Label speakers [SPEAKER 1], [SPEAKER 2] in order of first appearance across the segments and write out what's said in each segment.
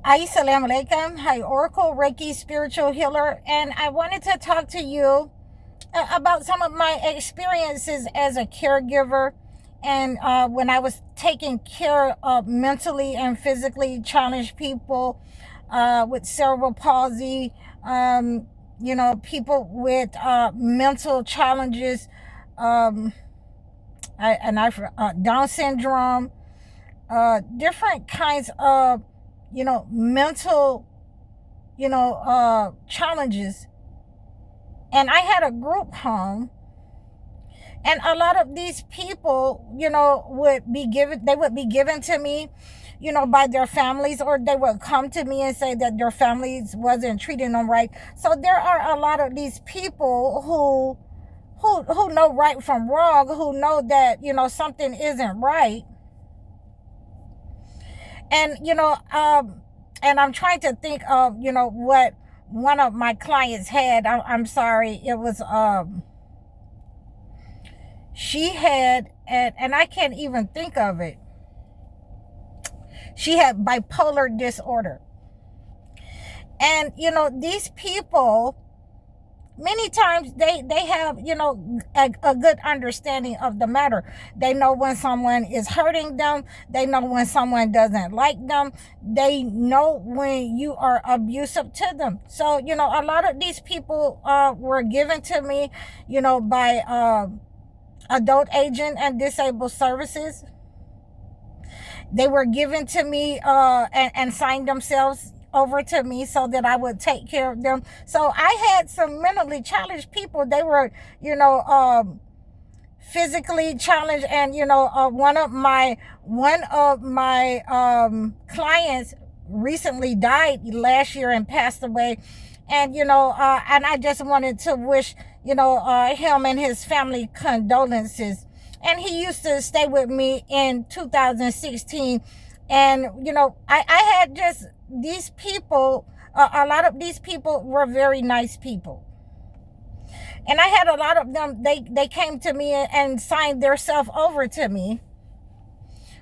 [SPEAKER 1] Assalamu alaikum. Hi, Oracle Reiki spiritual healer, and I wanted to talk to you about some of my experiences as a caregiver, and when I was taking care of mentally and physically challenged people with cerebral palsy, people with mental challenges, Down syndrome, different kinds of mental challenges. And I had a group home, and a lot of these people would be given to me by their families, or they would come to me and say that their families wasn't treating them right. So there are a lot of these people who know right from wrong, who know that something isn't right. And and I'm trying to think of what one of my clients had. I'm sorry, it was she had, and I can't even think of it. She had bipolar disorder. And these people, many times they have a good understanding of the matter. They know when someone is hurting them. They know when someone doesn't like them. They know when you are abusive to them. So a lot of these people were given to me by adult aging and disabled services. They were given to me and signed themselves over to me so that I would take care of them. So I had some mentally challenged people. They were, physically challenged, and one of my clients recently died last year and passed away, and and I just wanted to wish him and his family condolences. And he used to stay with me in 2016, and I had just these people, a lot of these people were very nice people. And I had a lot of them, they came to me and signed their self over to me,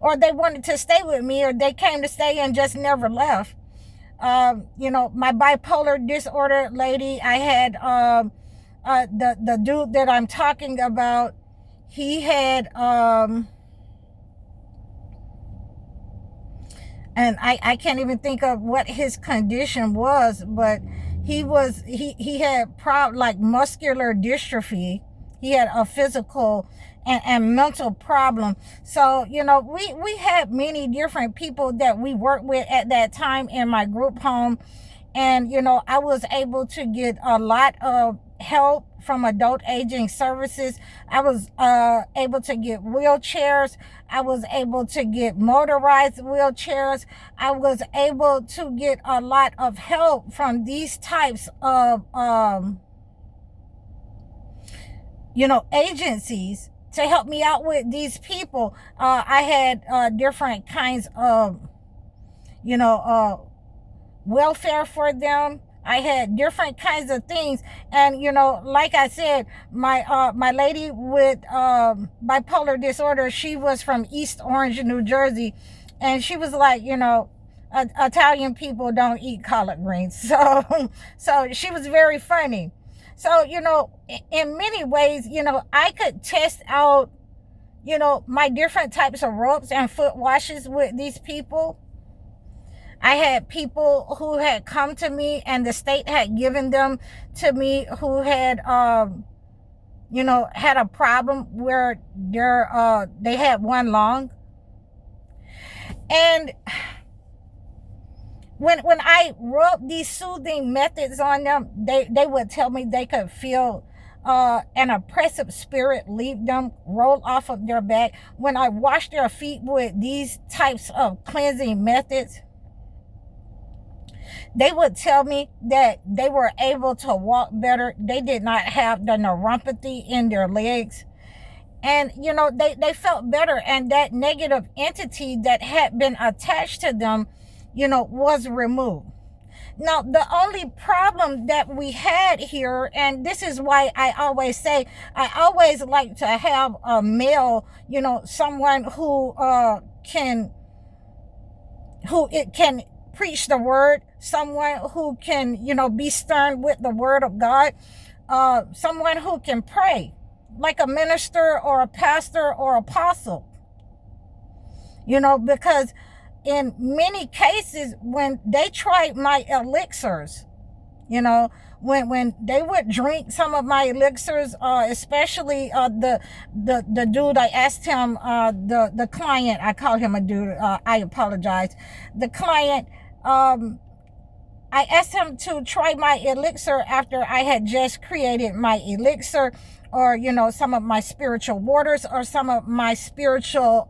[SPEAKER 1] or they wanted to stay with me, or they came to stay and just never left. My bipolar disorder lady, I had the dude that I'm talking about. He had and I can't even think of what his condition was, but he had like muscular dystrophy. He had a physical and mental problem. So we had many different people that we worked with at that time in my group home. And I was able to get a lot of help from adult aging services. I was able to get wheelchairs. I was able to get motorized wheelchairs. I was able to get a lot of help from these types of agencies to help me out with these people. I had different kinds of welfare for them. I had different kinds of things. And like I said, my lady with bipolar disorder, she was from East Orange, New Jersey, and she was like, Italian people don't eat collard greens. So she was very funny. So in many ways, I could test out my different types of ropes and foot washes with these people. I had people who had come to me and the state had given them to me, who had had a problem where they had one lung. And when I rubbed these soothing methods on them, they would tell me they could feel an oppressive spirit leave them, roll off of their back. When I washed their feet with these types of cleansing methods, they would tell me that they were able to walk better. They did not have the neuropathy in their legs. And, they felt better. And that negative entity that had been attached to them, was removed. Now, the only problem that we had here, and this is why I always say, I always like to have a male, someone who it can preach the word, someone who can, be stern with the word of God, someone who can pray, like a minister or a pastor or apostle, because in many cases, when they tried my elixirs, when they would drink some of my elixirs, especially the dude, I asked him, the client, I call him a dude, I apologize. The client, I asked him to try my elixir after I had just created my elixir, or, some of my spiritual waters, or some of my spiritual,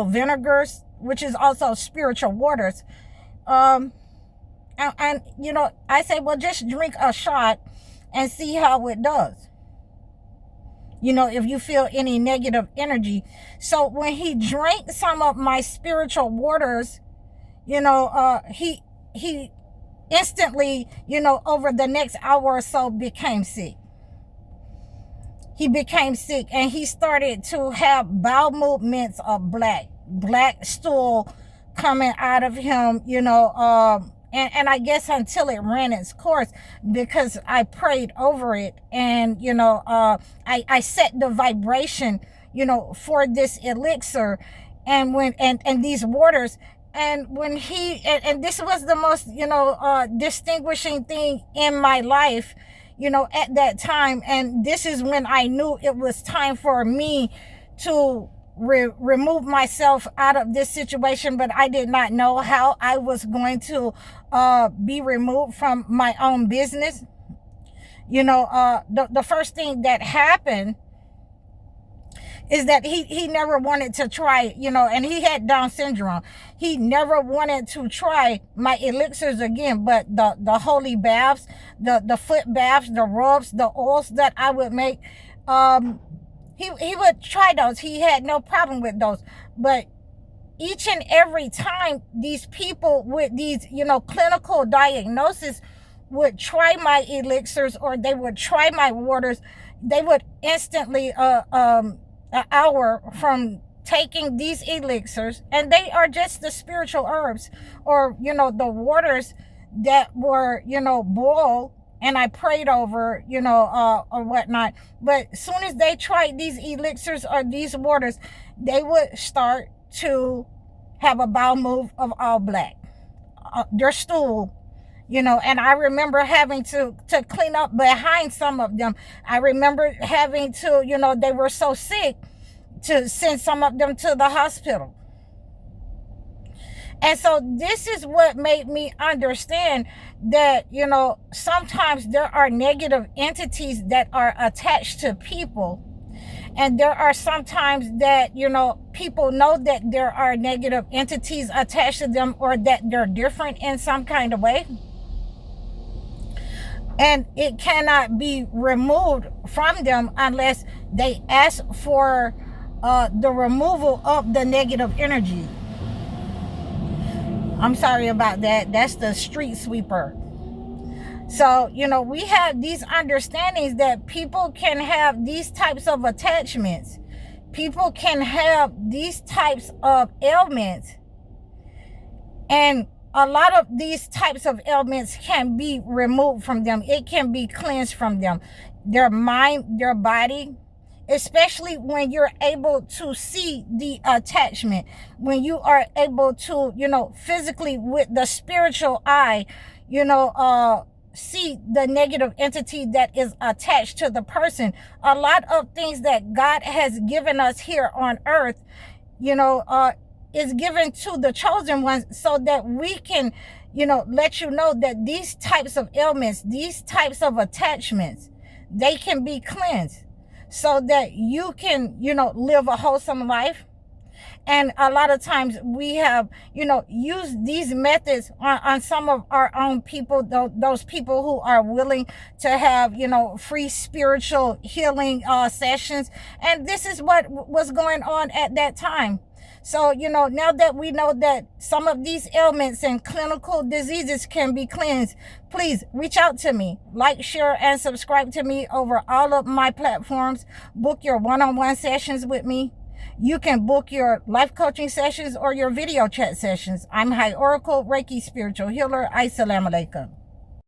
[SPEAKER 1] vinegars, which is also spiritual waters. And I say, well, just drink a shot and see how it does. If you feel any negative energy. So when he drank some of my spiritual waters, he instantly, over the next hour or so became sick. He became sick, and he started to have bowel movements of black stool coming out of him, and I guess until it ran its course, because I prayed over it, and I set the vibration, for this elixir, and when and these waters, and when he and this was the most distinguishing thing in my life, at that time, and this is when I knew it was time for me to remove myself out of this situation, but I did not know how I was going to be removed from my own business. The first thing that happened is that he never wanted to try, and he had Down syndrome. He never wanted to try my elixirs again, but the holy baths, the foot baths, the rubs, the oils that I would make, he would try those. He had no problem with those. But each and every time these people with these, clinical diagnosis would try my elixirs, or they would try my waters, they would instantly, an hour from taking these elixirs, and they are just the spiritual herbs, or, the waters that were, boiled, and I prayed over, or whatnot. But as soon as they tried these elixirs or these waters, they would start to have a bowel move of all black. Their stool, and I remember having to clean up behind some of them. I remember having to, they were so sick, to send some of them to the hospital. And so this is what made me understand that, sometimes there are negative entities that are attached to people. And there are sometimes that, people know that there are negative entities attached to them, or that they're different in some kind of way. And it cannot be removed from them unless they ask for the removal of the negative energy. I'm sorry about that. That's the street sweeper. So, we have these understandings that people can have these types of attachments. People can have these types of ailments. And a lot of these types of ailments can be removed from them. It can be cleansed from them. Their mind, their body, especially when you're able to see the attachment, when you are able to, physically with the spiritual eye, see the negative entity that is attached to the person. A lot of things that God has given us here on earth, is given to the chosen ones, so that we can, let you know that these types of ailments, these types of attachments, they can be cleansed, so that you can, live a wholesome life. And a lot of times we have, used these methods on some of our own people, those people who are willing to have, free spiritual healing sessions. And this is what was going on at that time. So, now that we know that some of these ailments and clinical diseases can be cleansed, please reach out to me. Like, share, and subscribe to me over all of my platforms. Book your one-on-one sessions with me. You can book your life coaching sessions or your video chat sessions. I'm High Oracle, Reiki Spiritual Healer. Assalamu alaikum.